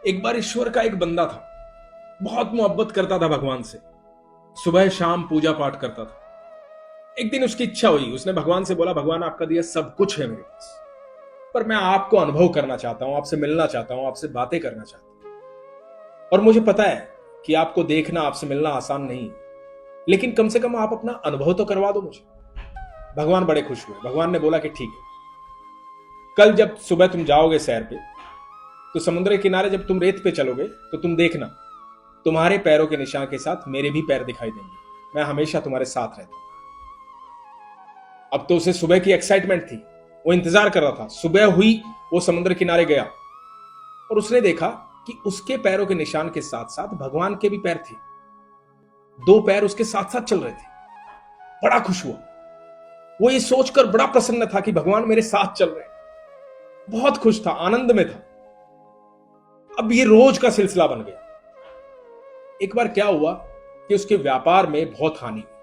एक बार ईश्वर का एक बंदा था, बहुत मोहब्बत करता था भगवान से, सुबह शाम पूजा पाठ करता था। एक दिन उसकी इच्छा हुई, उसने भगवान से बोला, भगवान आपका दिया सब कुछ है मेरे पास, पर मैं आपको अनुभव करना चाहता हूं, आपसे मिलना चाहता हूं, आपसे बातें करना चाहता हूं। और मुझे पता है कि आपको देखना, आपसे मिलना आसान नहीं है, लेकिन कम से कम आप अपना अनुभव तो करवा दो मुझे। भगवान बड़े खुश हुए। भगवान ने बोला कि ठीक है, कल जब सुबह तुम जाओगे सैर पे, तो समुद्र के किनारे जब तुम रेत पे चलोगे तो तुम देखना, तुम्हारे पैरों के निशान के साथ मेरे भी पैर दिखाई देंगे। मैं हमेशा तुम्हारे साथ रहता हूं। अब तो उसे सुबह की एक्साइटमेंट थी, वो इंतजार कर रहा था। सुबह हुई, वो समुद्र किनारे गया और उसने देखा कि उसके पैरों के निशान के साथ साथ भगवान के भी पैर थे। दो पैर उसके साथ साथ चल रहे थे। बड़ा खुश हुआ। वो ये सोचकर बड़ा प्रसन्न था कि भगवान मेरे साथ चल रहे हैं। बहुत खुश था, आनंद में था। अब ये रोज का सिलसिला बन गया। एक बार क्या हुआ कि उसके व्यापार में बहुत हानि हुई।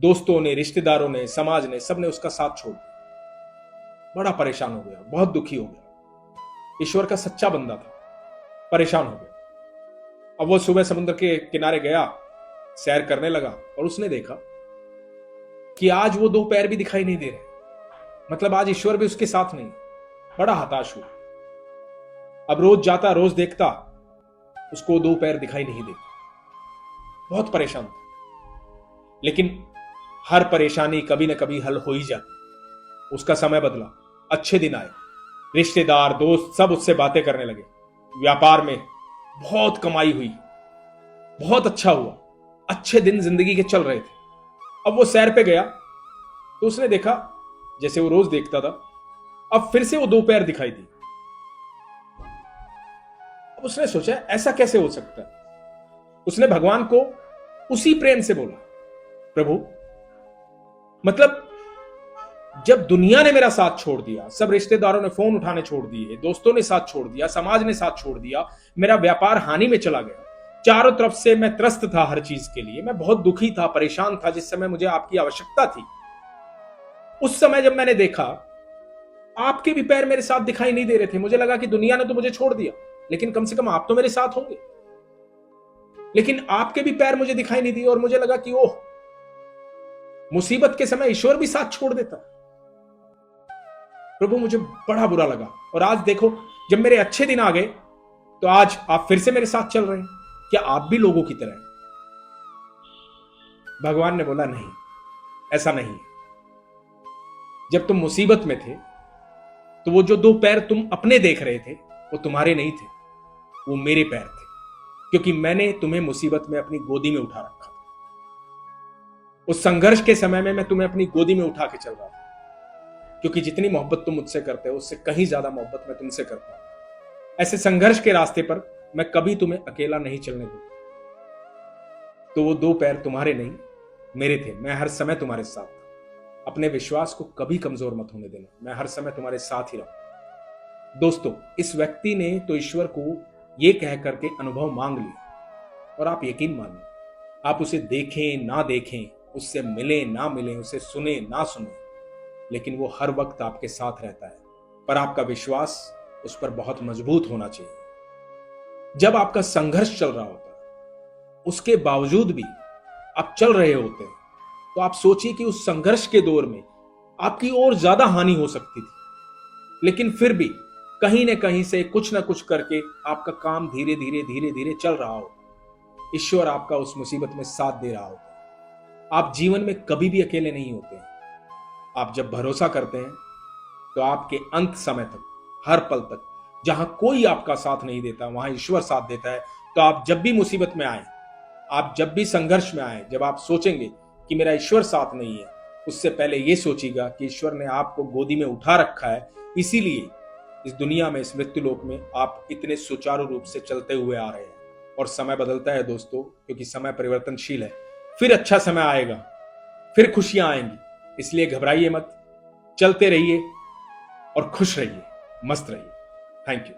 दोस्तों ने, रिश्तेदारों ने, समाज ने, सबने उसका साथ छोड़ दिया। बड़ा परेशान हो गया, बहुत दुखी हो गया। ईश्वर का सच्चा बंदा था, परेशान हो गया। अब वो सुबह समुद्र के किनारे गया, सैर करने लगा और उसने देखा कि आज वो दो पैर भी दिखाई नहीं दे रहे। मतलब आज ईश्वर भी उसके साथ नहीं। बड़ा हताश हुआ। अब रोज जाता, रोज देखता, उसको दो पैर दिखाई नहीं देते। बहुत परेशान था। लेकिन हर परेशानी कभी ना कभी हल हो ही जाती। उसका समय बदला, अच्छे दिन आए, रिश्तेदार, दोस्त सब उससे बातें करने लगे। व्यापार में बहुत कमाई हुई, बहुत अच्छा हुआ, अच्छे दिन जिंदगी के चल रहे थे। अब वो सैर पे गया तो उसने देखा, जैसे वो रोज देखता था, अब फिर से वो दो पैर दिखाई दिए। अब उसने सोचा, ऐसा कैसे हो सकता है। उसने भगवान को उसी प्रेम से बोला, प्रभु, मतलब जब दुनिया ने मेरा साथ छोड़ दिया, सब रिश्तेदारों ने फोन उठाने छोड़ दिए, दोस्तों ने साथ छोड़ दिया, समाज ने साथ छोड़ दिया, मेरा व्यापार हानि में चला गया, चारों तरफ से मैं त्रस्त था हर चीज के लिए, मैं बहुत दुखी था, परेशान था, जिस समय मुझे आपकी आवश्यकता थी। उस समय जब मैंने देखा आपके भी पैर मेरे साथ दिखाई नहीं दे रहे थे, मुझे लगा कि दुनिया ने तो मुझे छोड़ दिया, लेकिन कम से कम आप तो मेरे साथ होंगे। लेकिन आपके भी पैर मुझे दिखाई नहीं दिए और मुझे लगा कि ओह, मुसीबत के समय ईश्वर भी साथ छोड़ देता। प्रभु, मुझे बड़ा बुरा लगा। और आज देखो, जब मेरे अच्छे दिन आ गए तो आज आप फिर से मेरे साथ चल रहे हैं। क्या आप भी लोगों की तरह हैं? भगवान ने बोला, नहीं, ऐसा नहीं है। जब तुम मुसीबत में थे तो वो जो दो पैर तुम अपने देख रहे थे, वो तुम्हारे नहीं थे, वो मेरे पैर थे, क्योंकि मैंने तुम्हें मुसीबत में अपनी गोदी में उठा रखा था। उस संघर्ष के समय में मैं तुम्हें अपनी गोदी में उठा के चल रहा था, क्योंकि जितनी मोहब्बत तुम मुझसे करते हो, उससे कहीं ज्यादा मोहब्बत मैं तुमसे करता हूं। ऐसे संघर्ष के रास्ते पर मैं कभी तुम्हें अकेला नहीं चलने दूंगा। तो वो दो पैर तुम्हारे नहीं, मेरे थे। मैं हर समय तुम्हारे साथ था। अपने विश्वास को कभी कमजोर मत होने देना। मैं हर समय तुम्हारे साथ ही रहूं। दोस्तों, इस व्यक्ति ने तो ईश्वर को यह कह करके अनुभव मांग लिया। और आप यकीन मानिए, आप उसे देखें ना देखें, उससे मिले ना मिले, उसे सुने ना सुने, लेकिन वो हर वक्त आपके साथ रहता है। पर आपका विश्वास उस पर बहुत मजबूत होना चाहिए। जब आपका संघर्ष चल रहा होता है, उसके बावजूद भी आप चल रहे होते हैं, तो आप सोचिए कि उस संघर्ष के दौर में आपकी और ज्यादा हानि हो सकती थी, लेकिन फिर भी कहीं ना कहीं से कुछ ना कुछ करके आपका काम धीरे धीरे धीरे धीरे चल रहा हो। ईश्वर आपका उस मुसीबत में साथ दे रहा होता। आप जीवन में कभी भी अकेले नहीं होते हैं। आप जब भरोसा करते हैं तो आपके अंत समय तक, हर पल तक, जहां कोई आपका साथ नहीं देता, वहां ईश्वर साथ देता है। तो आप जब भी मुसीबत में आए, आप जब भी संघर्ष में आए, जब आप सोचेंगे कि मेरा ईश्वर साथ नहीं है, उससे पहले यह सोचिएगा कि ईश्वर ने आपको गोदी में उठा रखा है। इसीलिए इस दुनिया में, इस मृत्यु लोक में आप इतने सुचारू रूप से चलते हुए आ रहे हैं। और समय बदलता है दोस्तों, क्योंकि समय परिवर्तनशील है। फिर अच्छा समय आएगा, फिर खुशियां आएंगी। इसलिए घबराइए मत, चलते रहिए और खुश रहिए, मस्त रहिए। Thank you.